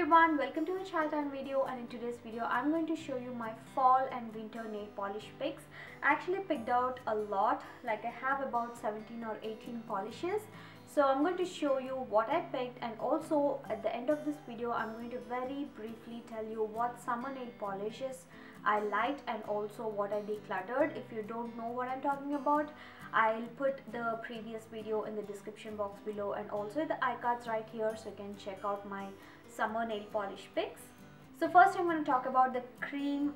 everyone, welcome to my childtime video, and in today's video I'm going to show you my fall and winter nail polish picks. I actually picked out a lot, like I have about 17 or 18 polishes. So I'm going to show you what I picked, and also at the end of this video I'm going to very briefly tell you what summer nail polishes I liked and also what I decluttered. If you don't know what I'm talking about, I'll put the previous video in the description box below and also the iCards right here, so you can check out my summer nail polish picks. So first I'm going to talk about the cream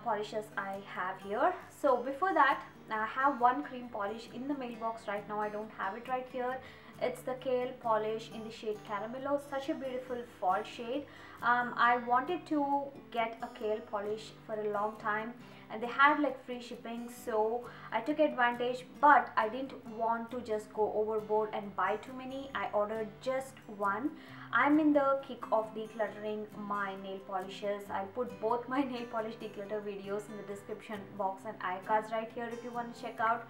polishes I have here. So before that, I have one cream polish in the mailbox right now. I don't have it right here. It's the Kale polish in the shade Caramello, such a beautiful fall shade. I wanted to get a Kale polish for a long time, and they had like free shipping, so I took advantage, but I didn't want to just go overboard and buy too many. I ordered just one. I'm in the kick of decluttering my nail polishes. I'll put both my nail polish declutter videos in the description box and iCards right here if you want to check out.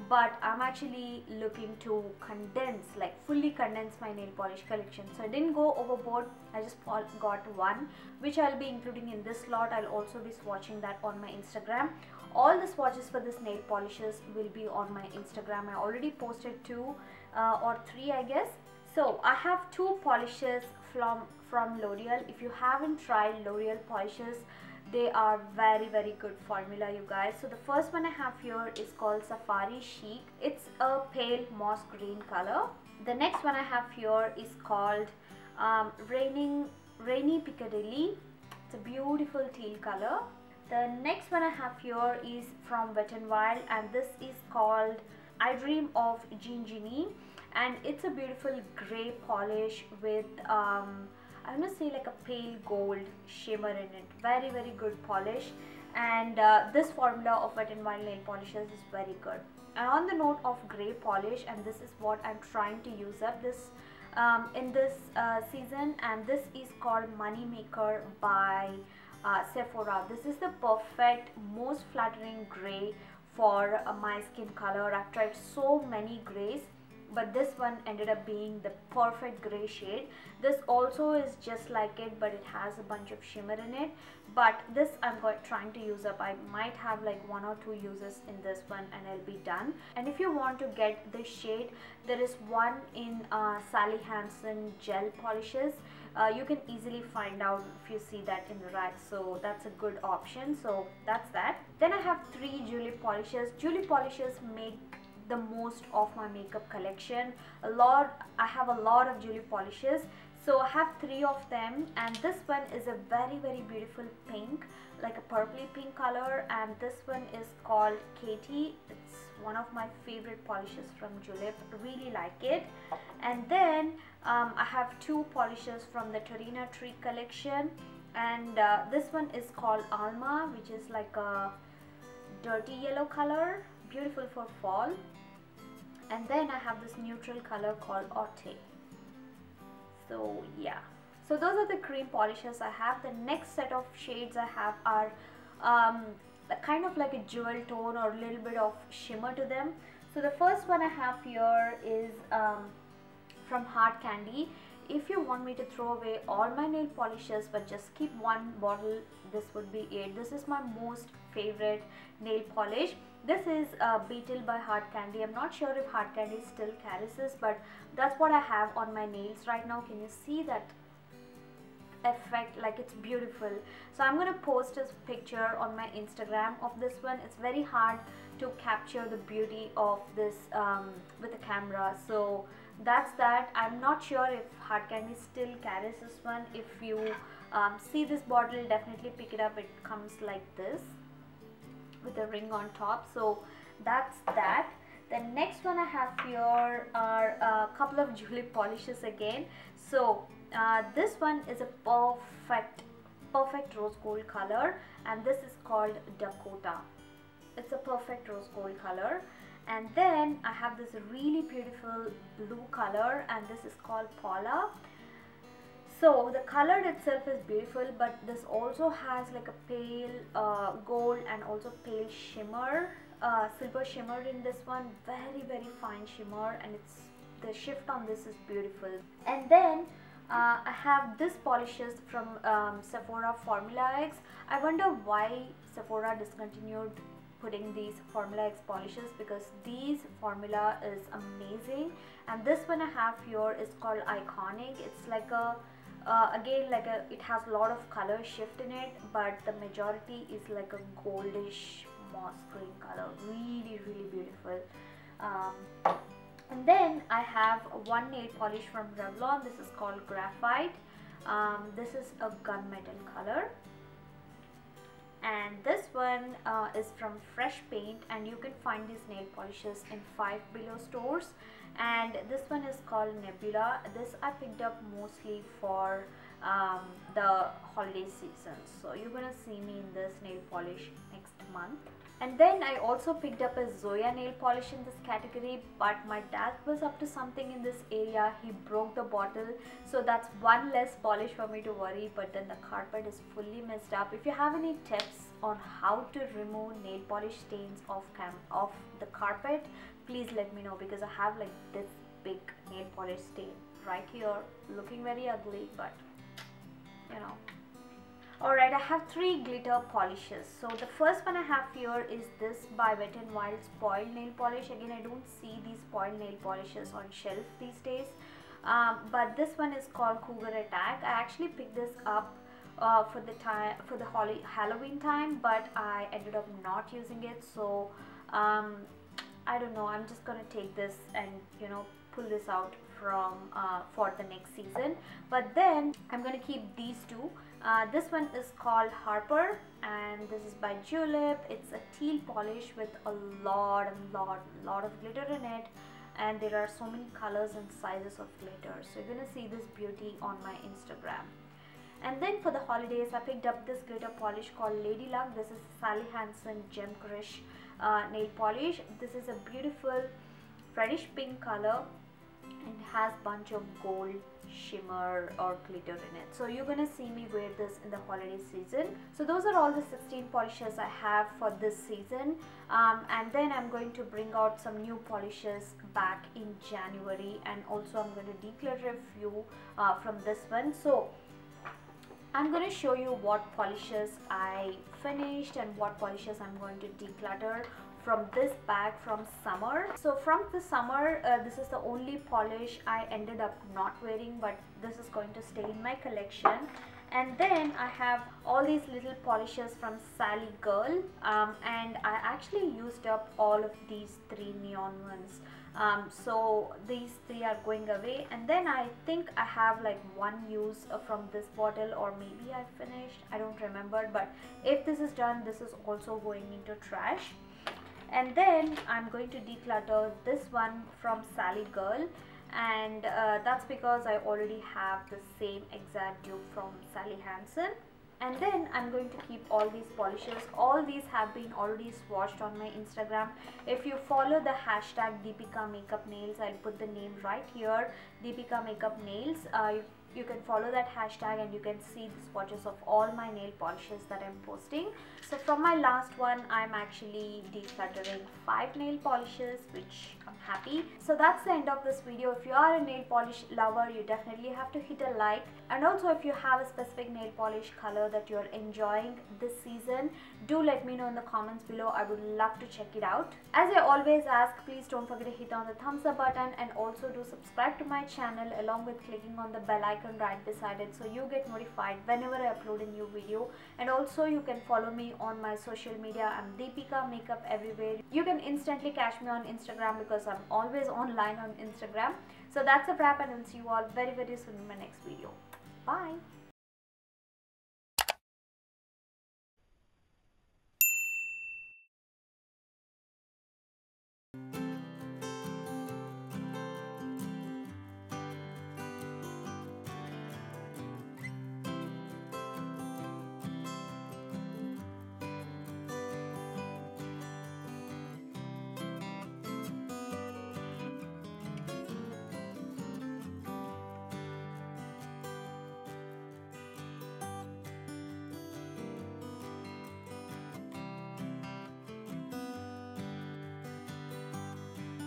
But I'm actually looking to condense, like fully condense my nail polish collection, so I didn't go overboard. I just got one, which I'll be including in this lot. I'll also be swatching that on my Instagram. All the swatches for this nail polishes will be on my Instagram. I already posted 2 or 3 I guess. So I have 2 polishes from L'Oreal. If you haven't tried L'Oreal polishes, they are very good formula, you guys. So the first one I have here is called Safari Chic. It's a pale moss green color. The next one I have here is called Rainy Piccadilly. It's a beautiful teal color. The next one I have here is from Wet n Wild, and this is called I Dream of Ginny, and it's a beautiful gray polish with I'm gonna say like a pale gold shimmer in it. Very good polish, and this formula of Wet n Wild nail polishes is very good. And on the note of gray polish, and this is what I'm trying to use up this in this season, and this is called Moneymaker by Sephora. This is the perfect, most flattering gray for my skin color. I've tried so many grays, but this one ended up being the perfect gray shade. This also is just like it, but it has a bunch of shimmer in it. But this I'm trying to use up. I might have like 1 or 2 uses in this one and I'll be done. And if you want to get this shade, there is one in Sally Hansen gel polishes. You can easily find out if you see that in the rack, so that's a good option. So that's that. Then I have 3 Julep polishes. Julep polishes make the most of my makeup collection. I have a lot of Julep polishes, so I have 3 of them, and this one is a very beautiful pink, like a purpley pink color, and this one is called Katie. It's one of my favorite polishes from Julep. Really like it. And then I have 2 polishes from the Torina Tree collection, and this one is called Alma, which is like a dirty yellow color, beautiful for fall. And then I have this neutral color called Otte. So yeah, so those are the cream polishes I have. The next set of shades I have are kind of like a jewel tone or a little bit of shimmer to them. So the first one I have here is from Hard Candy. If you want me to throw away all my nail polishes but just keep one bottle, this would be it. This is my most favorite nail polish. This is Beetle by Hard Candy. I'm not sure if Hard Candy still carries this, but that's what I have on my nails right now. Can you see that effect? Like, it's beautiful. So I'm going to post a picture on my Instagram of this one. It's very hard to capture the beauty of this with a camera. So that's that. I'm not sure if Hard Candy still carries this one. If you see this bottle, definitely pick it up. It comes like this with a ring on top. So that's that. The next one I have here are a couple of Julep polishes again. So this one is a perfect rose gold color, and this is called Dakota. It's a perfect rose gold color. And then I have this really beautiful blue color, and this is called Paula. So the color itself is beautiful, but this also has like a pale gold and also pale shimmer, silver shimmer in this one. Very fine shimmer, and the shift on this is beautiful. And then I have this polishes from Sephora Formula X. I wonder why Sephora discontinued putting these Formula X polishes, because these formula is amazing. And this one I have here is called Iconic. It's like a again, like it has a lot of color shift in it, but the majority is like a goldish moss green color. Really beautiful. And then I have one nail polish from Revlon. This is called Graphite. This is a gunmetal color. And this one is from Fresh Paint, and you can find these nail polishes in Five Below stores. And this one is called Nebula. This I picked up mostly for the holiday season, so you're gonna see me in this nail polish next month. And then I also picked up a Zoya nail polish in this category, but my dad was up to something in this area. He broke the bottle, so that's one less polish for me to worry. But then the carpet is fully messed up. If you have any tips on how to remove nail polish stains off the carpet, please let me know, because I have like this big nail polish stain right here, looking very ugly, but you know. Alright, I have 3 glitter polishes. So the first one I have here is this by Wet n Wild Spoiled Nail Polish. Again, I don't see these spoiled nail polishes on shelf these days, but this one is called Cougar Attack. I actually picked this up for the Halloween time, but I ended up not using it. So I don't know, I'm just gonna take this and pull this out from for the next season. But then I'm gonna keep these two. This one is called Harper, and this is by Julep. It's a teal polish with a lot of glitter in it, and there are so many colors and sizes of glitter, so you're gonna see this beauty on my Instagram. And then for the holidays, I picked up this glitter polish called Lady Luck. This is Sally Hansen Gem Crush nail polish. This is a beautiful reddish pink color and has bunch of gold shimmer or glitter in it, so you're gonna see me wear this in the holiday season. So those are all the 16 polishes I have for this season, and then I'm going to bring out some new polishes back in January, and also I'm going to declutter a few from this one. So I'm going to show you what polishes I finished and what polishes I'm going to declutter from this bag from summer. So from the summer, this is the only polish I ended up not wearing, but this is going to stay in my collection. And then I have all these little polishes from Sally Girl, and I actually used up all of these 3 neon ones. So these 3 are going away, and then I think I have like 1 use from this bottle, or maybe I finished, I don't remember. But if this is done, this is also going into trash. And then I'm going to declutter this one from Sally Girl, and that's because I already have the same exact dupe from Sally Hansen. And then I'm going to keep all these polishes. All these have been already swatched on my Instagram. If you follow the hashtag deepikamakeup I'll put the name right here, deepikamakeup you can follow that hashtag and you can see the swatches of all my nail polishes that I'm posting. So from my last one, I'm actually decluttering 5 nail polishes, which I'm happy. So that's the end of this video. If you are a nail polish lover, you definitely have to hit a like. And also, if you have a specific nail polish color that you're enjoying this season, do let me know in the comments below. I would love to check it out. As I always ask, please don't forget to hit on the thumbs up button, and also do subscribe to my channel along with clicking on the bell icon right beside it, so you get notified whenever I upload a new video. And also you can follow me on my social media. I'm Deepika Makeup everywhere. You can instantly catch me on Instagram because I'm always online on Instagram. So that's a wrap, and I'll see you all very soon in my next video. Bye.